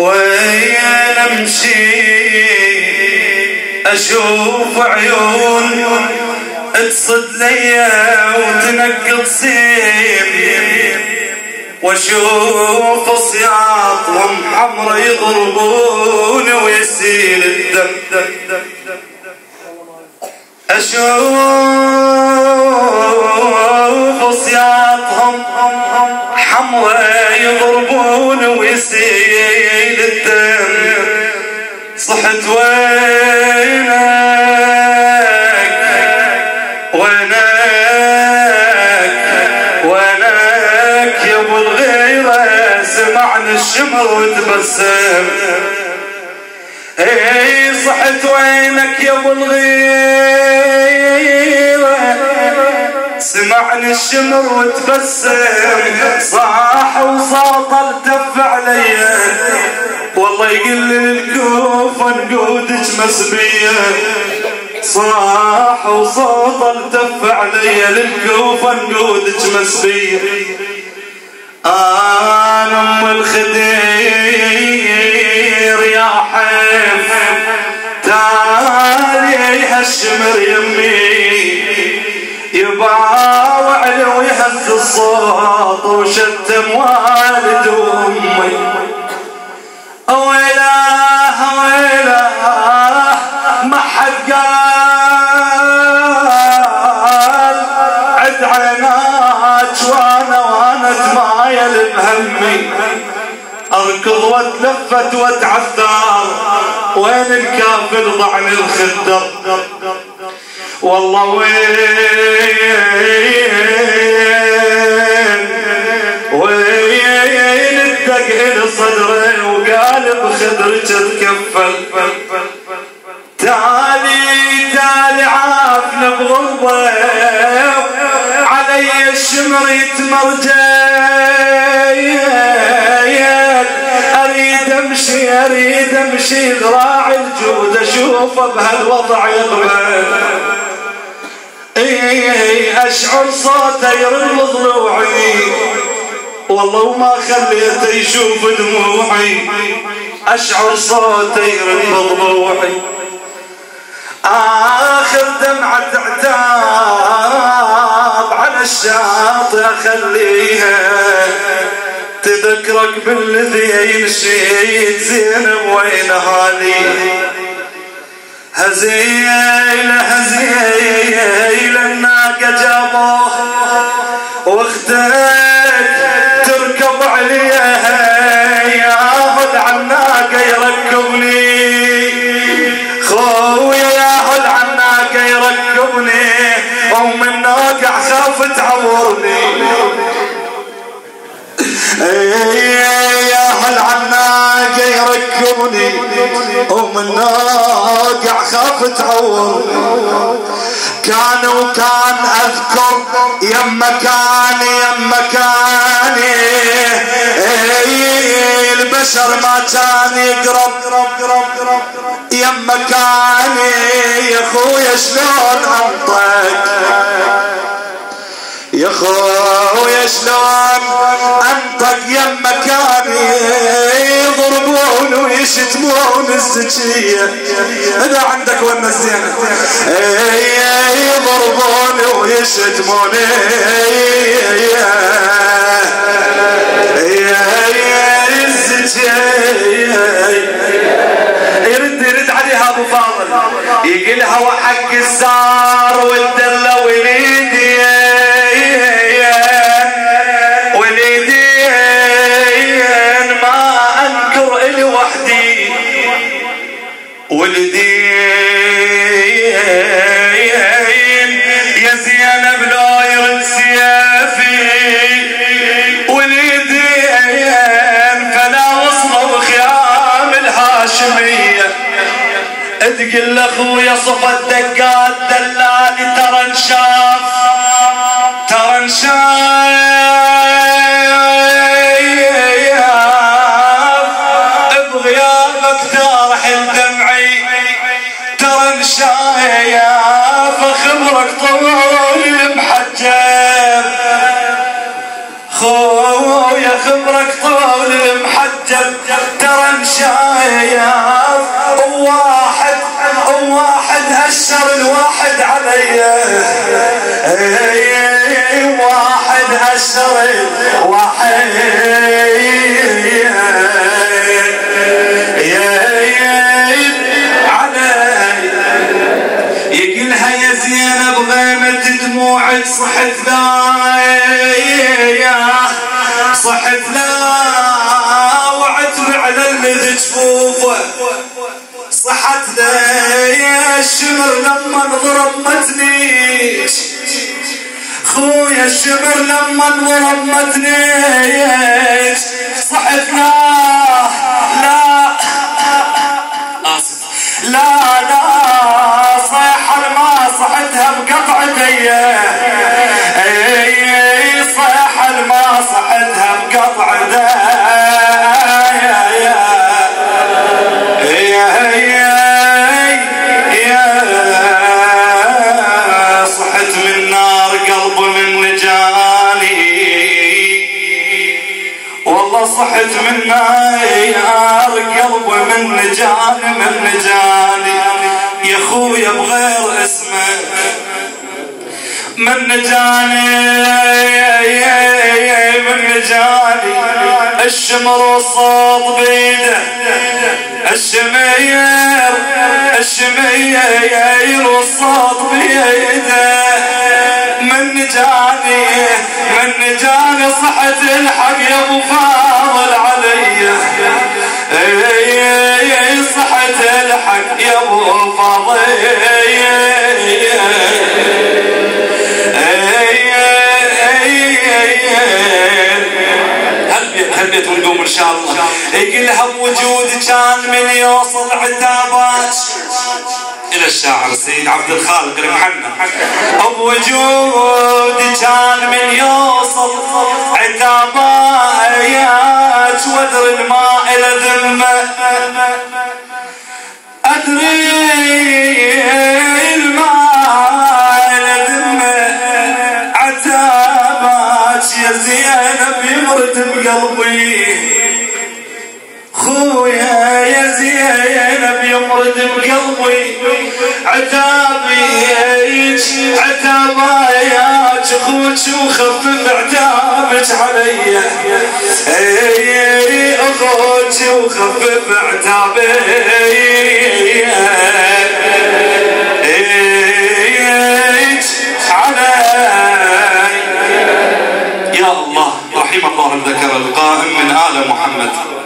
وين امشي اشوف عيون تصد ليا وتنقط سيم، واشوف صياطهم حمرا يضربون ويسيل الدم. اشوف صياطهم حمرا يضربون ويسيل الدم. صحت وينك وينك يا ابو الغيرة، سمعنا الشمر وتبسم. اي صحت وينك يا ابو الغيرة، سمعني الشمر وتبسم. صاح وصوت التف عليا، والله يقل للكوفة نقودك مسبية. صاح وصوت التف عليا للكوفة نقودك مسبية. انا ام الخدير يا حيف، تعالي هالشمر يمي يباوع لي ويهز الصوت وشتم والد وامي. ويلاه ويلاه ما حد قال عد عيناك وانا تمايل بهمي. اركض واتلفت واتعثر، وين الكافر ضعني الخدر. والله وين الدق لصدري وقالب خدرك تكفل. تعالي عافنا بغربة، علي الشمر يتمرجل. اريد امشي ذراع الجود اشوفه بهالوضع يقبل. اشعر صوته يرد ضلوعي، والله وما خليته يشوف دموعي. اشعر صوته يرد ضلوعي، اخر دمعة عتاب على الشاطئ اخليها تذكرك بالذي مشيت. زينب وين هالي؟ هزيل الناقة جابوه واختك تركب عليها. ياخذ عالناقة يركبني خويا، ياخذ عالناقة يركبني، ام الناقة خاف تعورني. ياخذ عالناقة يركبني، ام الناقة خاف تعورني. كان اذكر يما كاني البشر ما كان يقرب. يما كاني يا خويا شلون انطق، يا خويا شلون انطق. يما كاني يضربون ويشتمون الزكية. اذا عندك ون الزينة يضربون ويشتمون الزكية. يرد عليها ابو فاضل يقلها وحق الزار والدلة وليدي ما انكر الي وحدي. ولدين يا زينب لو يرد سيافي. ولدين فلا وصلوا بخيام الهاشمية. تقل لاخويا صفى الدقات دلالي ترى انشاف بغيابك ترحل دمعي. ترى انشاف خبرك طول محجب، خويا خبرك طول محجب. ترى شايف واحد هشر الواحد علي، واحد هشر الواحد يقلها يا زينب غيمة دموعك صحت لا وعتب على المذ جفوفه صحت لا يا الشمر لما انضرب متنيش خويا الشمر لما انضرب متنيش صحت لا صيحة ما صحتها بقطع ديه صيحة ما صحتها بقطع صحت من نار قلب من نجاني والله صحت من نار قلب من نجاني يا خويا بغير اسمك من نجاني الشمر والصوت بيده الشمير والصوت بيده من نجاني صحت الحق يا ابو فاضل علي صحت الحق يا ابو فاضل هلبيت ونقوم ان شاء الله. يقلها بوجود كان من يوصل عتابات الى الشاعر السيد عبد الخالق المحنى بوجود كان من يوصل عتابات وادر الماء الى ذمه ادري الماء الى ذمه عتابات يا زينب يمرد بقلبي خويا يا زينب يمرد بقلبي عتاباياك اخوك وخفف عتابك علي اخوك وخفف عتابك علي يا الله رحم الله الذكر القائم من آل محمد.